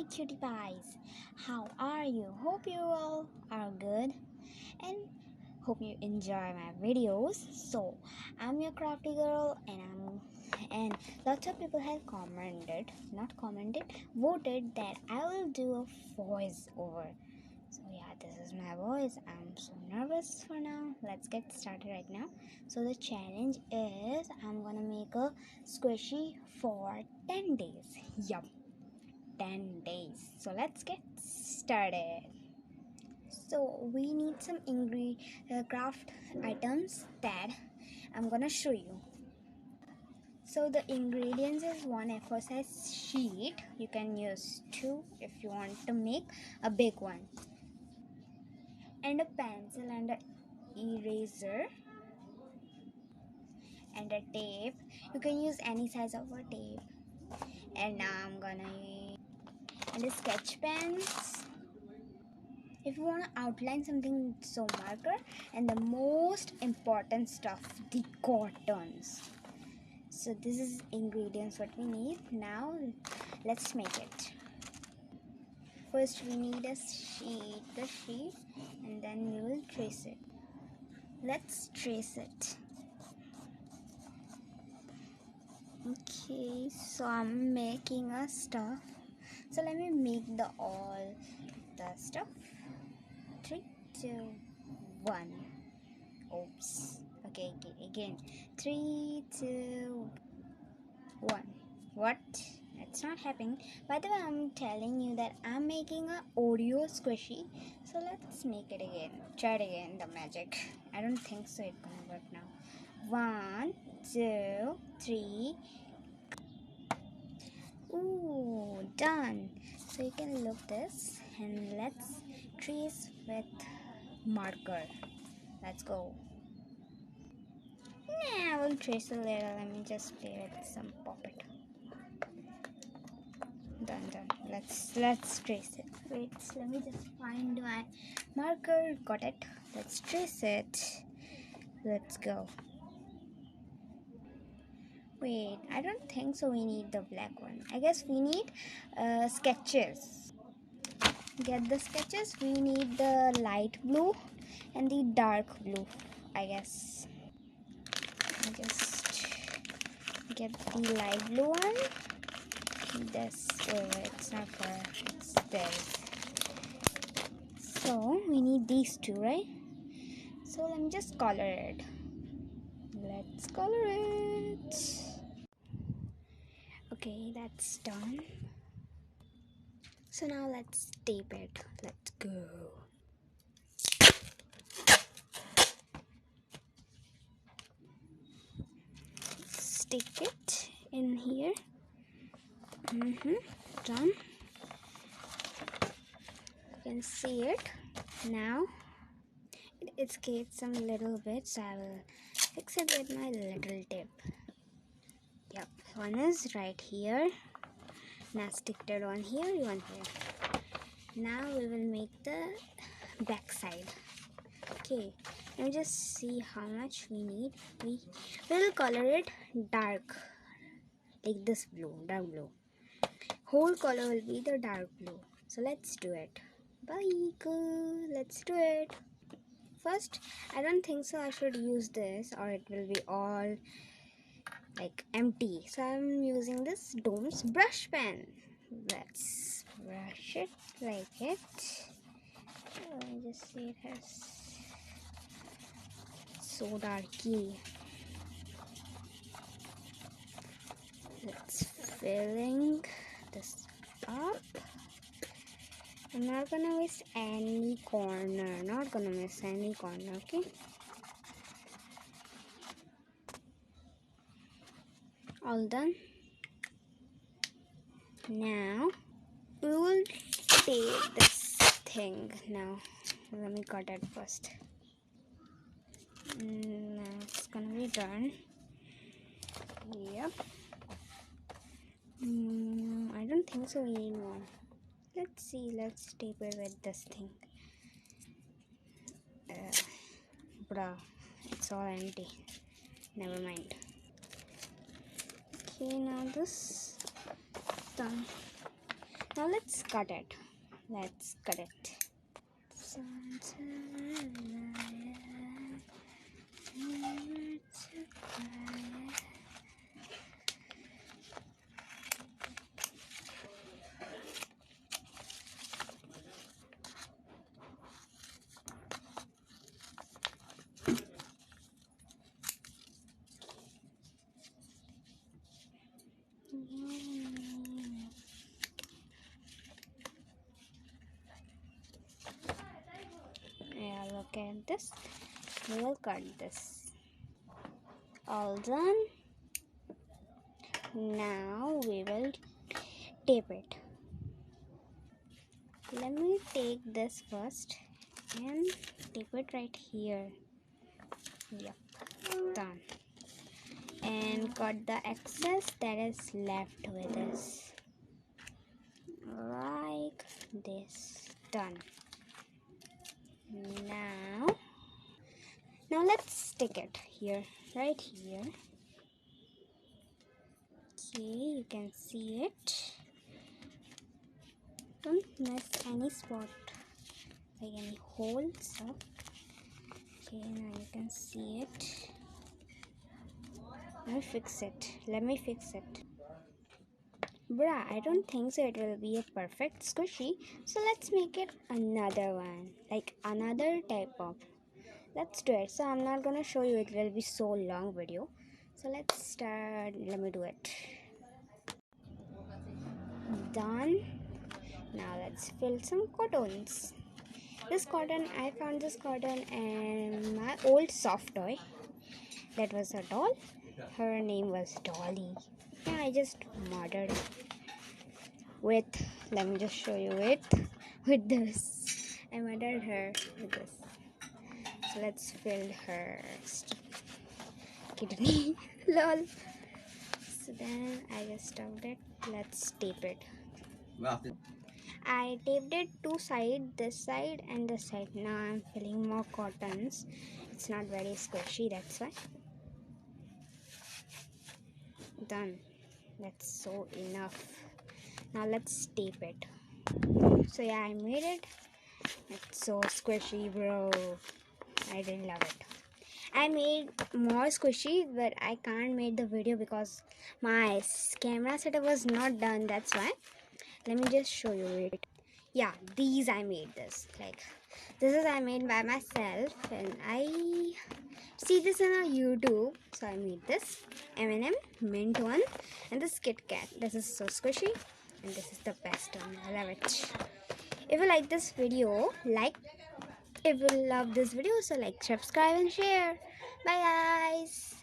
cutie pies. How are you? Hope you all are good and hope you enjoy my videos. So, I'm your crafty girl and lots of people have voted that I will do a voice over. So yeah, this is my voice. I'm so nervous for now. Let's get started right now. So the challenge is I'm gonna make a squishy for 10 days. Yup, 10 days. So let's get started. So we need some craft items that I'm gonna show you. So the ingredients is one A4 size sheet. You can use two if you want to make a big one. And a pencil and a eraser and a tape. You can use any size of a tape. And now I'm gonna and a sketch pens. If you want to outline something, so marker, and the most important stuff, the cottons. So this is ingredients what we need. Now let's make it. First we need the sheet, and then we will trace it. Let's trace it. Okay, so I'm making a stuff. So let me make all the stuff. 3, 2, 1. Oops. Okay, again. 3, 2, 1. What? It's not happening. By the way, I'm telling you that I'm making a Oreo squishy. So let's make it again. Try it again, the magic. I don't think so it's gonna work now. 1, 2, 3. Ooh, done. So you can look this and let's trace with marker. Let's go. Nah, I will trace a little. Let me just play with some puppet. Done. Let's trace it. Wait, let me just find my marker. Got it. Let's trace it. Let's go. Wait, I don't think so. We need the black one. I guess we need sketches. Get the sketches. We need the light blue and the dark blue, I guess. Just get the light blue one. This it's not for it's this. So we need these two, right? So let me just color it. Let's color it. Okay, that's done. So now let's tape it. Let's go. Stick it in here. Done. You can see it now. It escaped some little bit, so I will fix it with my little tip. Yep, one is right here. Now stick that one here, one here. Now we will make the back side. Okay, let me just see how much we need. We will color it dark, like this blue, dark blue. Whole color will be the dark blue. So let's do it. Bye, girl. Let's do it. First, I don't think so I should use this or it will be all like empty. So I'm using this Dome's brush pen. Let's brush it like it. Let me just see, it has so darky. Let's filling this up. I'm not gonna miss any corner. Not gonna miss any corner, okay? All done. Now we will take this thing. Now let me cut it first. Now it's gonna be done. Yep. I don't think so we need one. Let's see. Let's tape it with this thing. Bruh, it's all empty. Never mind. Okay, now this done. Now let's cut it. Let's cut it. Yeah, look at this. We will cut this. All done. Now we will tape it. Let me take this first and tape it right here. Yep, done. And cut the excess that is left with us. Like this. Done. Now let's stick it here, right here. Okay, you can see it. Don't miss any spot, like any holes. Okay, now you can see it. Let me fix it. Bruh, I don't think so it will be a perfect squishy. So let's make it another one, like another type of. Let's do it. So I'm not gonna show you, it will be so long video. So let's start. Let me do it. Done. Now let's fill some cottons. This cotton, I found this cotton in my old soft toy. That was a doll. Her name was Dolly. Yeah, I just modded with, let me just show you it, with this. I modded her with this. So let's fill her kidney. Lol. So then I just stuffed it. Let's tape it. I taped it two sides, this side and this side. Now I'm filling more cottons. It's not very squishy, that's why. Done. That's so enough. Now let's tape it. So yeah, I made it. It's so squishy, bro. I really love it. I made more squishy, but I can't make the video because my camera setup was not done. That's why. Let me just show you it. Yeah, these I made this. Like, this is I made by myself, and I see this on YouTube. So I made this M&M mint one, and this Kit Kat. This is so squishy, and this is the best one. I love it. If you like this video, if you love this video, so like, subscribe and share. Bye guys.